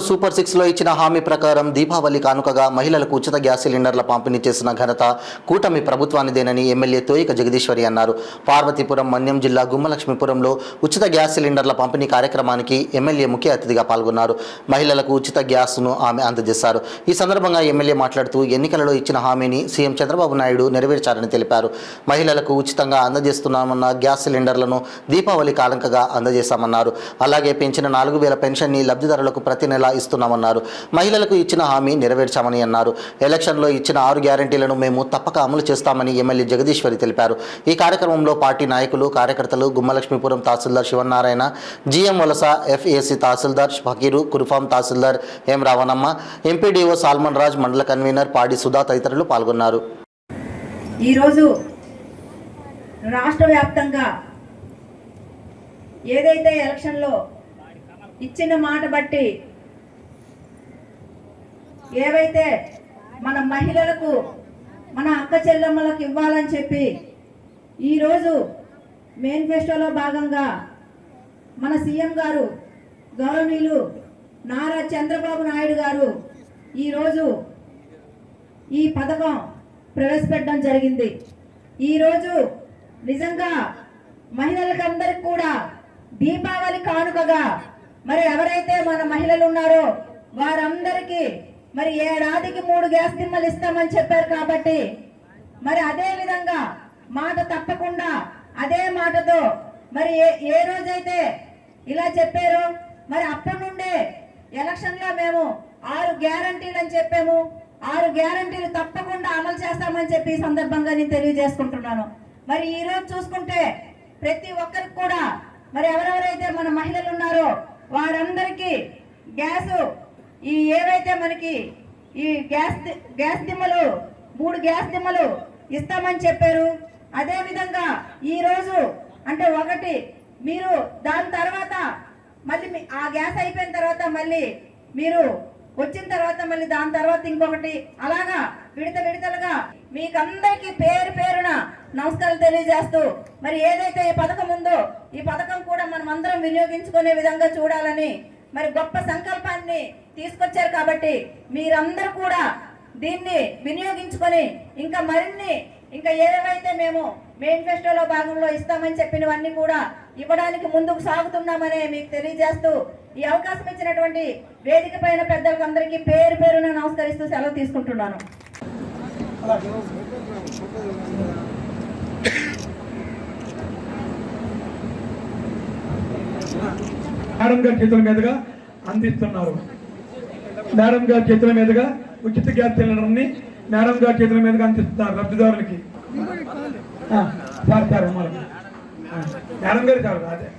Super 6లో ఇచ్చిన హామీ ప్రకారం దీపావళి కానుకగా మహిళలకు ఉచిత గ్యాస్ సిలిండర్ల పంపిణీ చేసిన ఘనత కూటమి ప్రభుత్వానిదేనని ఎమ్మెల్యే తోయిక జగదీశ్వరి అన్నారు. పార్వతీపురం మన్యం జిల్లా గుమ్మలక్ష్మీపురంలో ఉచిత గ్యాస్ సిలిండర్ల పంపిణీ కార్యక్రమానికి ఎమ్మెల్యే ముఖ్య అతిథిగా పాల్గొన్నారు. మహిళలకు ఉచిత గ్యాస్ను ఆమె అందజేశారు. ఈ సందర్భంగా ఎమ్మెల్యే మాట్లాడుతూ ఎన్నికలలో ఇచ్చిన హామీని సీఎం చంద్రబాబు నాయుడు నెరవేర్చారని తెలిపారు. మహిళలకు ఉచితంగా అందజేస్తున్నామన్న గ్యాస్ సిలిండర్లను దీపావళి కానుకగా అందజేశామన్నారు. అలాగే పెంచిన 4000 పెన్షన్ని లబ్ధిదారులకు ప్రతి నెల ఇస్తున్నామన్నారు. మహిళలకు ఇచ్చిన హామీ నెరవేర్చామని అన్నారు. ఎలక్షన్లో ఇచ్చిన 6 గ్యారంటీలను మేము తప్పక అమలు చేస్తామని ఎమ్మెల్యే జగదీశ్వరి తెలిపారు. ఈ కార్యక్రమంలో పార్టీ నాయకులు, కార్యకర్తలు, గుమ్మలక్ష్మీపురం తహసీల్దార్ శివనారాయణ, జిఎం వలస, ఎఫ్ఏసి తహసీల్దార్ ఫకీరు, కురుఫాం తహసీల్దార్ ఎం రావణమ్మ, ఎంపీడీఓ సాల్మన్ రాజ్, మండల కన్వీనర్ పాడి సుధా తదితరులు పాల్గొన్నారు. ఈరోజు రాష్ట్ర వ్యాప్తంగా ఏదైతే ఎలక్షన్లో ఇచ్చిన మాట బట్టి ఏవైతే మన మహిళలకు, మన అక్క చెల్లెమ్మలకు ఇవ్వాలని చెప్పి ఈరోజు మేనిఫెస్టోలో భాగంగా మన సీఎం గారు గౌరవనీయులు నారా చంద్రబాబు నాయుడు గారు ఈరోజు ఈ పథకం ప్రవేశపెట్టడం జరిగింది. ఈరోజు నిజంగా మహిళలకందరికి కూడా దీపావళి కానుకగా మరి ఎవరైతే మన మహిళలు ఉన్నారో వారందరికీ మరి ఏడాదికి 3 గ్యాస్ దిమ్మలు ఇస్తామని చెప్పారు. కాబట్టి మరి అదే విధంగా మాట తప్పకుండా అదే మాటతో మరి ఏ రోజైతే ఇలా చెప్పారో మరి అప్పటి నుండే ఎలక్షన్లో మేము 6 గ్యారంటీలు అని చెప్పాము. 6 గ్యారంటీలు తప్పకుండా అమలు చేస్తామని చెప్పి ఈ సందర్భంగా నేను తెలియజేసుకుంటున్నాను. మరి ఈ రోజు చూసుకుంటే ప్రతి ఒక్కరికి కూడా మరి ఎవరెవరైతే మన మహిళలు ఉన్నారో వారందరికీ గ్యాస్ ఈ ఏవైతే మనకి ఈ గ్యాస్ దిమ్మలు 3 గ్యాస్ దిమ్మలు ఇస్తామని చెప్పారు. అదే విధంగా ఈరోజు అంటే ఒకటి మీరు దాని తర్వాత మళ్ళీ ఆ గ్యాస్ అయిపోయిన తర్వాత మళ్ళీ మీరు వచ్చిన తర్వాత మళ్ళీ దాని తర్వాత ఇంకొకటి అలాగా విడతలుగా మీకందరికీ పేరు పేరున నమస్కారాలు తెలియజేస్తూ మరి ఏదైతే ఈ పథకం ఉందో ఈ పథకం కూడా మనం అందరం వినియోగించుకునే విధంగా చూడాలని మరి గొప్ప సంకల్పాన్ని తీసుకొచ్చారు. కాబట్టి మీరందరూ కూడా దీన్ని వినియోగించుకొని ఇంకా మరిన్ని ఇంకా ఏవైతే మేము మేనిఫెస్టోలో భాగంలో ఇస్తామని చెప్పినవన్నీ కూడా ఇవ్వడానికి ముందుకు సాగుతున్నామని మీకు తెలియజేస్తూ ఈ అవకాశం ఇచ్చినటువంటి వేదిక పైన పెద్దలకు అందరికీ పేరు పేరున నమస్కరిస్తూ సెలవు తీసుకుంటున్నాను. మేడం గారి చేతుల మీదుగా అందిస్తున్నారు. మేడం గారి చేతుల మీదుగా ఉచిత గ్యాస్ సిలిండర్ని మేడం గారి చేతుల మీదుగా అందిస్తున్నారు లబ్ధిదారులకి. సార్ మేడం గారు చాలు అదే